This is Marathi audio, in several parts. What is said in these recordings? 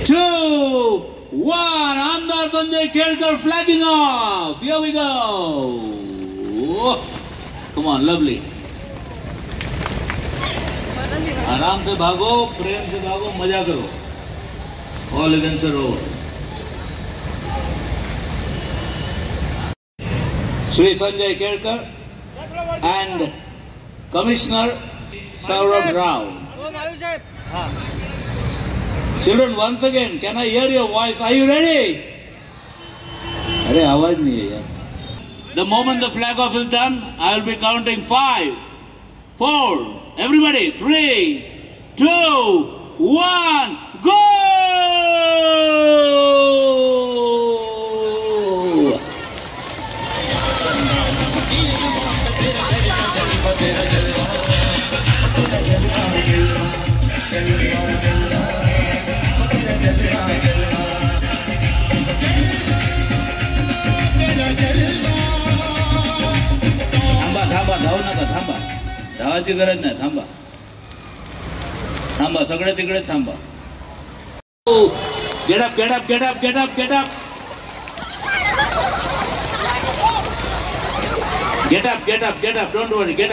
2, 1. Amdar Sanjay Kelkar flagging off. Here we go. Come on, lovely. आराम से भागो, प्रेम से भागो, मजा करो. All events are over. Sri Sanjay Kelkar and Commissioner Saurabh Rao. Children, once again, can I hear your voice? Are you ready? अरे आवाज नहीं है यार. The moment the flag off is done, I will be counting 5, 4. Everybody, 3, 2, 1, go! थांबा धावू नका थांबा धावायची गरज नाही थांबा थांबा सगळे तिकडे थांबा get up get up get up get up get up get up get up get up don't worry get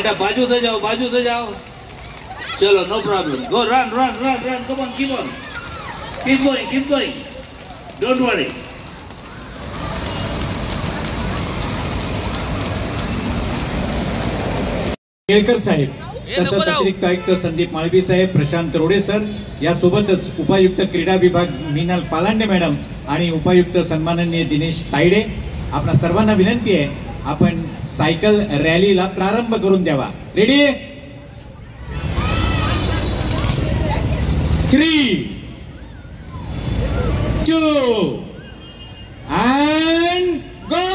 up बाजू से जाओ चलो no problem go run run run run come on keep going don't worry Kelkar साहेब तसंच अतिरिक्त आयुक्त संदीप माळवी साहेब प्रशांत रोडे सर यासोबतच उपायुक्त क्रीडा विभाग मीनाल पालांडे मॅडम आणि उपायुक्त सन्माननीय दिनेश तायडे आपणा सर्वांना विनंती आहे आपण सायकल रॅलीला प्रारंभ करून द्यावा. Ready 3, 2 and go.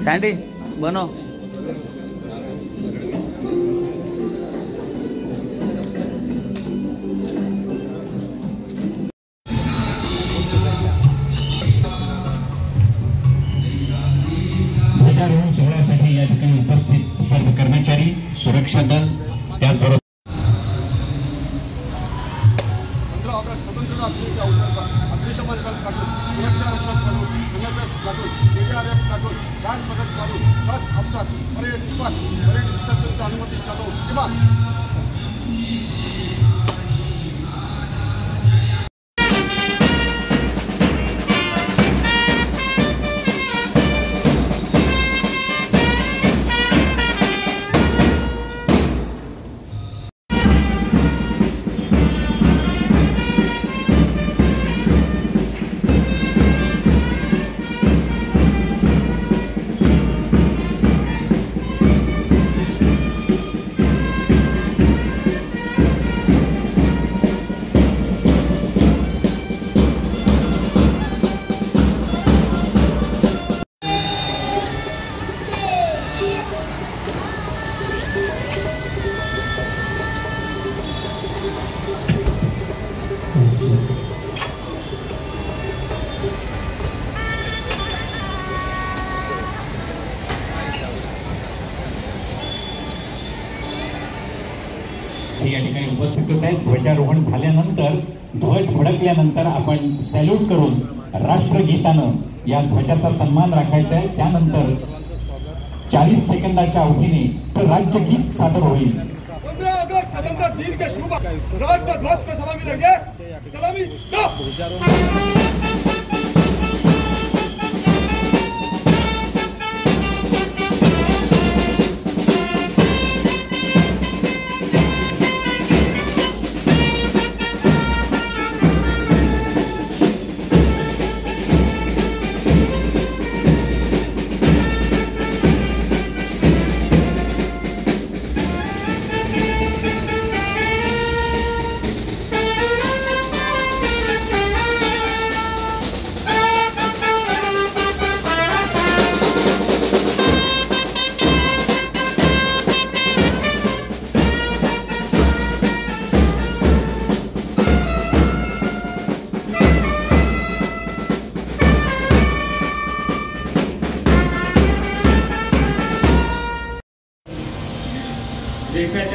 सैंडी बनो ध्वजारोहण सोहळ्यासाठी या ठिकाणी उपस्थित सर्व कर्मचारी सुरक्षा दल त्याचबरोबर 15 ऑगस्ट स्वतंत्रता दिनाच्या अवसरावर अग्निशमन दल काढून सुरक्षा रक्षक काढून NSS काढून KDRF काढून जान मदत काढून बस अपघात परेड विसर्जनची अनुमती चालू किंवा या ठिकाणी उपस्थित होत आहेत. ध्वजारोहण झाल्यानंतर ध्वज फडकल्यानंतर आपण सॅल्यूट करून राष्ट्रगीतानं या ध्वजाचा सन्मान राखायचा आहे. त्यानंतर 40 सेकंदाच्या अवधीने राज्यगीत सादर होईल. 15 अगस्त स्वतंत्रता दिन के शुभ राष्ट्र ध्वज को सलामी देंगे. सलामी दो.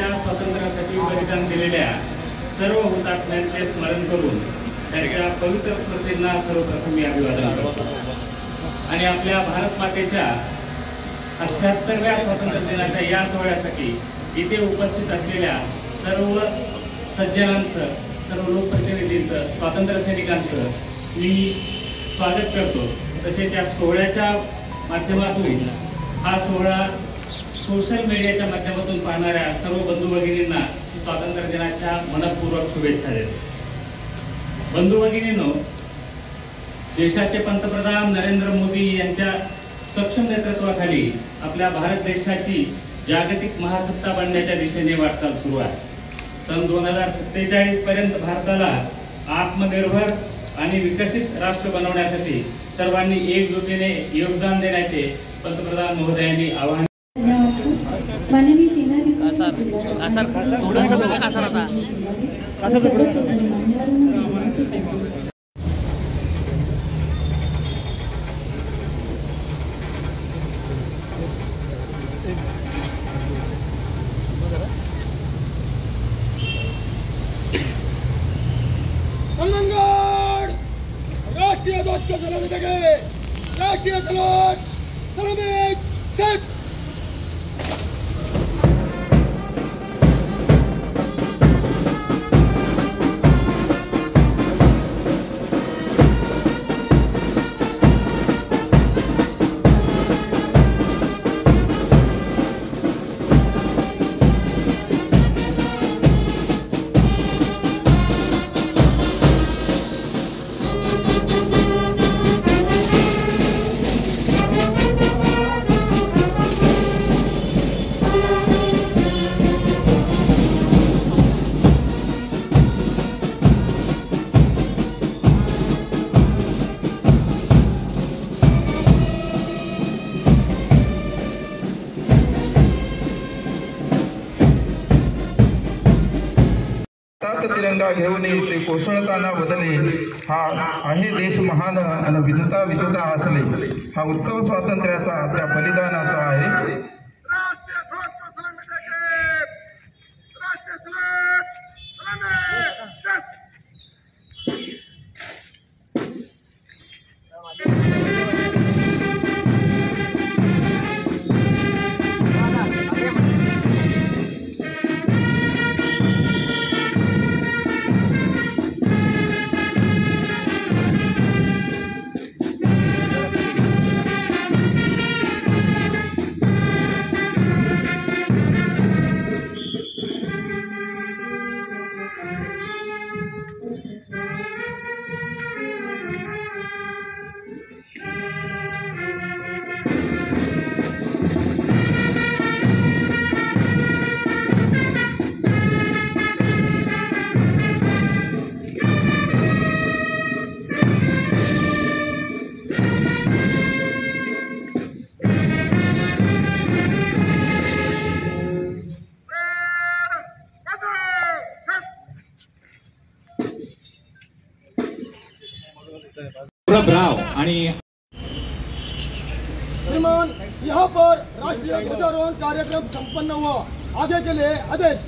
देशाच्या स्वातंत्र्यासाठी बलिदान दिलेल्या सर्व हुतात्म्यांचे स्मरण करून त्या पवित्र स्मृतींना सर्वप्रथम मी अभिवादन करतो आणि आपल्या भारत मातेच्या 78व्या स्वातंत्र्य दिनाच्या या सोहळ्यासाठी इथे उपस्थित असलेल्या सर्व सज्जनांचं, सर्व लोकप्रतिनिधींचं, स्वातंत्र्य सैनिकांचं मी स्वागत करतो। तसेच या सोहळ्याच्या माध्यमातून हा सोहळा सोशल मीडियाच्या माध्यमातून पाहणाऱ्या सर्व बंधू भगिनींना स्वातंत्र्य दिनाच्या मनपूर्वक शुभेच्छा देतो। बंधू भगिनींनो, देशाचे पंतप्रधान नरेंद्र मोदी यांच्या सक्षम नेतृत्वाखाली आपल्या भारत देशाची जागतिक महासत्ता बनण्याच्या दिशेने वाटचाल सुरू आहे। सन 2047 पर्यंत भारताला आत्मनिर्भर आणि विकसित राष्ट्र बनवण्यासाठी सर्वांनी एकजुटीने योगदान देण्याचे पंतप्रधान महोदयांनी आवाहन सन्मानगढ़ राष्ट्रीय ध्वज को सलामी देंगे। राष्ट्रीय ध्वज सलामी सेट। तिरंगा घेऊन ते कोसळताना बदले हा आहे देश महान आणि विजता विजेता असले। हा उत्सव स्वातंत्र्याचा त्या बलिदानाचा आहे। राष्ट्रीय ध्वज को सलामी देंगे। राष्ट्रीय सलामी सेट। राव आणि श्रीमान, यहाँ पर राष्ट्रीय ध्वजारोहण कार्यक्रम संपन्न हुआ। आगे के लिए आदेश।